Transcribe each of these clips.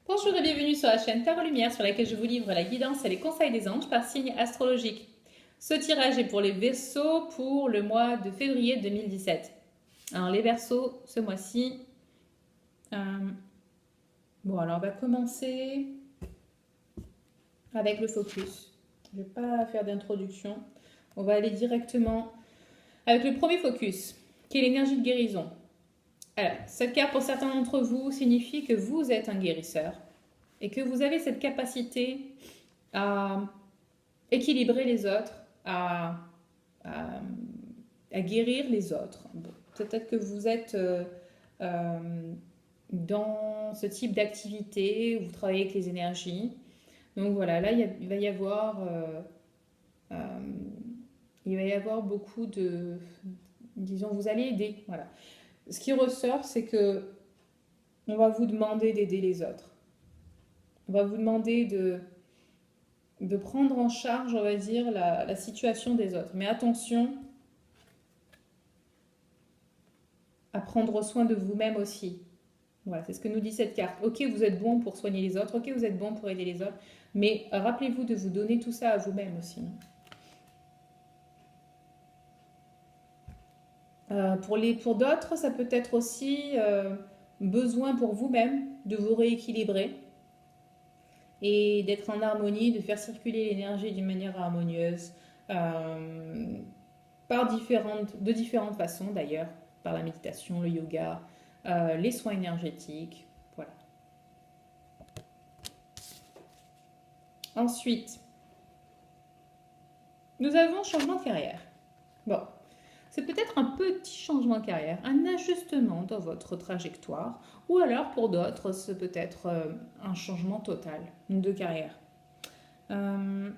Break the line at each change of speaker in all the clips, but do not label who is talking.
Bonjour et bienvenue sur la chaîne Tarot Lumière sur laquelle je vous livre la guidance et les conseils des anges par signe astrologique. Ce tirage est pour les Verseaux pour le mois de février 2017. Alors les Verseaux, ce mois-ci, alors on va commencer avec le focus. Je ne vais pas faire d'introduction. On va aller directement avec le premier focus, qui est l'énergie de guérison. Alors, cette carte pour certains d'entre vous signifie que vous êtes un guérisseur et que vous avez cette capacité à équilibrer les autres, à, à guérir les autres. Bon, peut-être que vous êtes dans ce type d'activité où vous travaillez avec les énergies. Donc voilà, là il va y avoir, euh, il va y avoir beaucoup de, disons, vous allez aider. Voilà. Ce qui ressort, c'est que on va vous demander d'aider les autres. On va vous demander de prendre en charge, on va dire, la situation des autres. Mais attention à prendre soin de vous-même aussi. Voilà, c'est ce que nous dit cette carte. Ok, vous êtes bon pour soigner les autres, ok, vous êtes bon pour aider les autres, mais rappelez-vous de vous donner tout ça à vous-même aussi. Pour d'autres, ça peut être aussi besoin pour vous-même de vous rééquilibrer et d'être en harmonie, de faire circuler l'énergie d'une manière harmonieuse, euh, de différentes façons d'ailleurs, par la méditation, le yoga, les soins énergétiques. Voilà. Ensuite, nous avons changement de carrière. Bon, c'est peut-être un petit changement de carrière, un ajustement dans votre trajectoire, ou alors pour d'autres, c'est peut-être un changement total de carrière. Je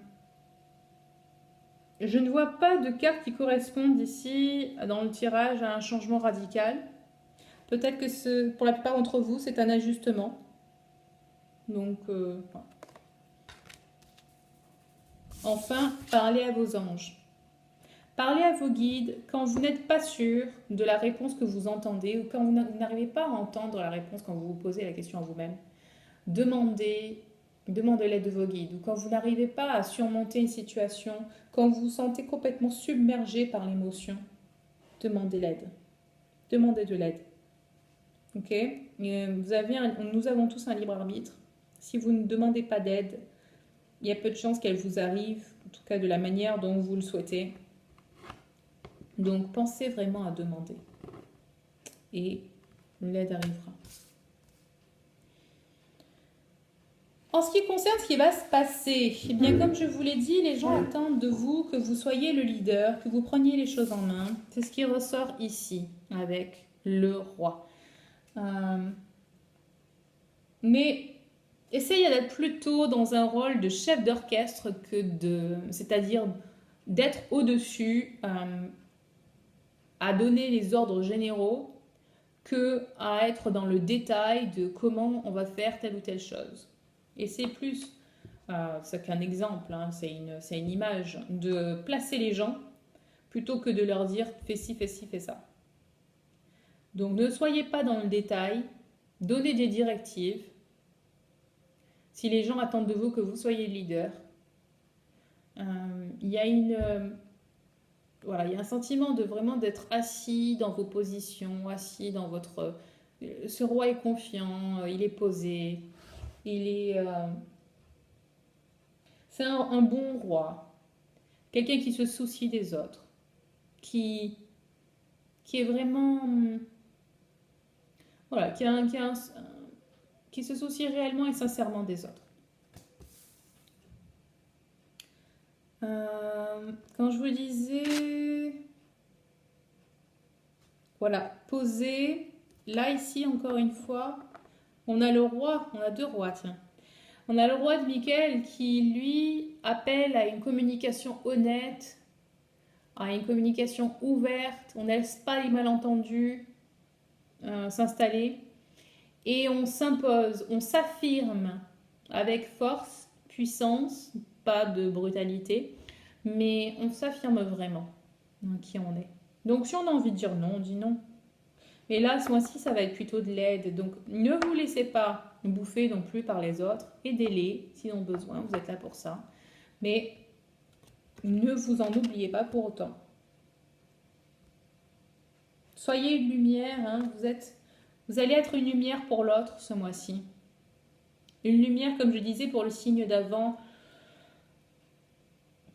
ne vois pas de cartes qui correspondent ici dans le tirage à un changement radical. Peut-être que pour la plupart d'entre vous, c'est un ajustement. Donc, enfin, parlez à vos anges. Parlez à vos guides quand vous n'êtes pas sûr de la réponse que vous entendez ou quand vous n'arrivez pas à entendre la réponse quand vous vous posez la question à vous-même. Demandez l'aide de vos guides. Ou quand vous n'arrivez pas à surmonter une situation, quand vous vous sentez complètement submergé par l'émotion, demandez l'aide. Demandez de l'aide. Ok. Nous avons tous un libre arbitre. Si vous ne demandez pas d'aide, il y a peu de chances qu'elle vous arrive, en tout cas de la manière dont vous le souhaitez. Donc pensez vraiment à demander. Et l'aide arrivera. En ce qui concerne ce qui va se passer, eh bien comme je vous l'ai dit, les gens attendent de vous que vous soyez le leader, que vous preniez les choses en main. C'est ce qui ressort ici avec le roi. Mais essayez d'être plutôt dans un rôle de chef d'orchestre c'est-à-dire d'être au-dessus, à donner les ordres généraux, que à être dans le détail de comment on va faire telle ou telle chose. Et c'est plus, c'est qu'un exemple, hein, c'est une image, de placer les gens plutôt que de leur dire fais ci, fais ci, fais ça. Donc ne soyez pas dans le détail, donnez des directives. Si les gens attendent de vous que vous soyez le leader, il y a voilà, il y a un sentiment de vraiment d'être assis dans vos positions, assis dans votre... Ce roi est confiant, il est posé, il est... c'est un bon roi, quelqu'un qui se soucie des autres, qui, qui est vraiment... Voilà, qui se soucie réellement et sincèrement des autres. Quand je vous disais... Voilà, poser. Là, ici, encore une fois, on a le roi, on a deux rois, tiens. On a le roi de Michael qui, lui, appelle à une communication honnête, à une communication ouverte. On ne laisse pas les malentendus s'installer. Et on s'impose, on s'affirme avec force, puissance, pas de brutalité, mais on s'affirme vraiment qui on est. Donc si on a envie de dire non, on dit non. Mais là, ce mois-ci, ça va être plutôt de l'aide. Donc, ne vous laissez pas bouffer non plus par les autres. Aidez-les s'ils ont besoin. Vous êtes là pour ça. Mais ne vous en oubliez pas pour autant. Soyez une lumière. Hein. Vous allez être une lumière pour l'autre ce mois-ci. Une lumière, comme je disais, pour le signe d'avant,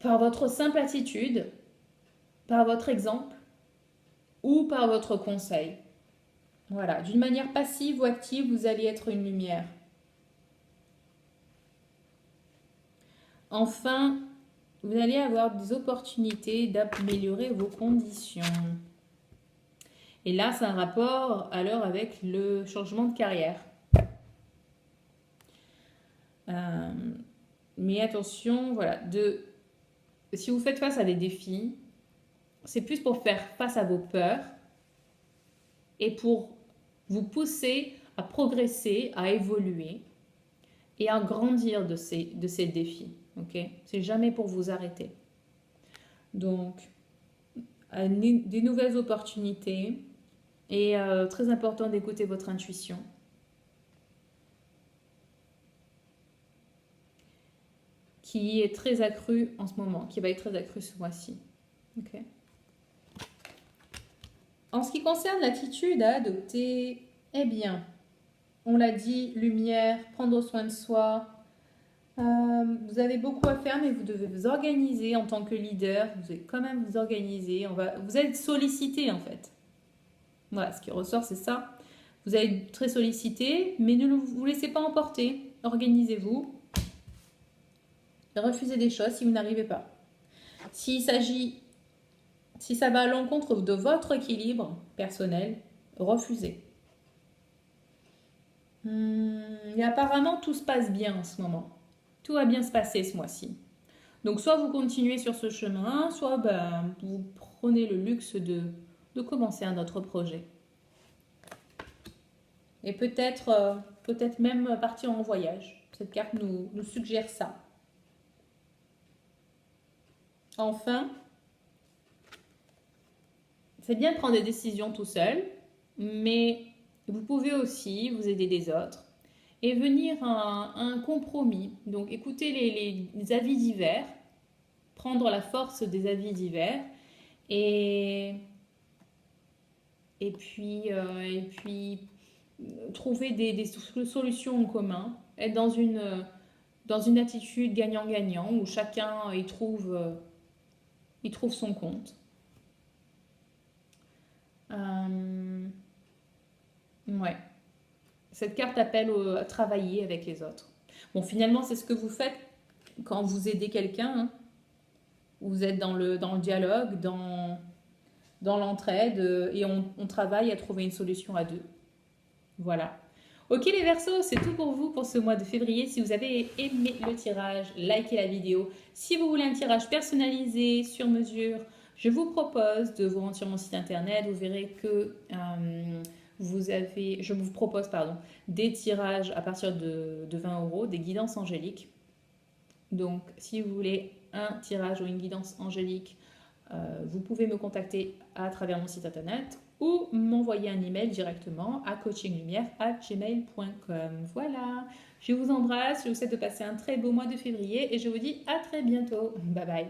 par votre simple attitude, par votre exemple ou par votre conseil. Voilà, d'une manière passive ou active, vous allez être une lumière. Enfin, vous allez avoir des opportunités d'améliorer vos conditions. Et là, c'est un rapport alors avec le changement de carrière. Mais attention, voilà, si vous faites face à des défis, c'est plus pour faire face à vos peurs et pour vous pousser à progresser, à évoluer et à grandir de ces défis. Okay, c'est jamais pour vous arrêter. Donc, des nouvelles opportunités et très important d'écouter votre intuition. Qui est très accrue en ce moment, qui va être très accrue ce mois-ci. Okay. En ce qui concerne l'attitude à adopter, eh bien, on l'a dit, lumière, prendre soin de soi. Vous avez beaucoup à faire, mais vous devez vous organiser en tant que leader. Vous devez quand même vous organiser. Vous êtes sollicité en fait. Voilà, ce qui ressort, c'est ça. Vous allez être très sollicité, mais ne vous laissez pas emporter. Organisez-vous. Refusez des choses si vous n'arrivez pas. Si ça va à l'encontre de votre équilibre personnel, refusez. Et apparemment, tout se passe bien en ce moment. Tout va bien se passer ce mois-ci. Donc, soit vous continuez sur ce chemin, soit vous prenez le luxe de commencer un autre projet. Et peut-être même partir en voyage. Cette carte nous suggère ça. Enfin, c'est bien de prendre des décisions tout seul, mais vous pouvez aussi vous aider des autres et venir à un compromis. Donc, écoutez les avis divers, prendre la force des avis divers et puis trouver des solutions en commun, être dans une attitude gagnant-gagnant où chacun y trouve son compte. Ouais. Cette carte appelle à travailler avec les autres. Bon, finalement, c'est ce que vous faites quand vous aidez quelqu'un. Hein. Vous êtes dans le dialogue, dans l'entraide et on travaille à trouver une solution à deux. Voilà. Ok les Verseaux, c'est tout pour vous pour ce mois de février. Si vous avez aimé le tirage, likez la vidéo. Si vous voulez un tirage personnalisé, sur mesure, je vous propose de vous rendre sur mon site internet. Vous verrez que je vous propose des tirages à partir de 20 €, des guidances angéliques. Donc, si vous voulez un tirage ou une guidance angélique, vous pouvez me contacter à travers mon site internet ou m'envoyer un email directement à coachinglumière@gmail.com. Voilà, je vous embrasse, je vous souhaite de passer un très beau mois de février et je vous dis à très bientôt. Bye bye.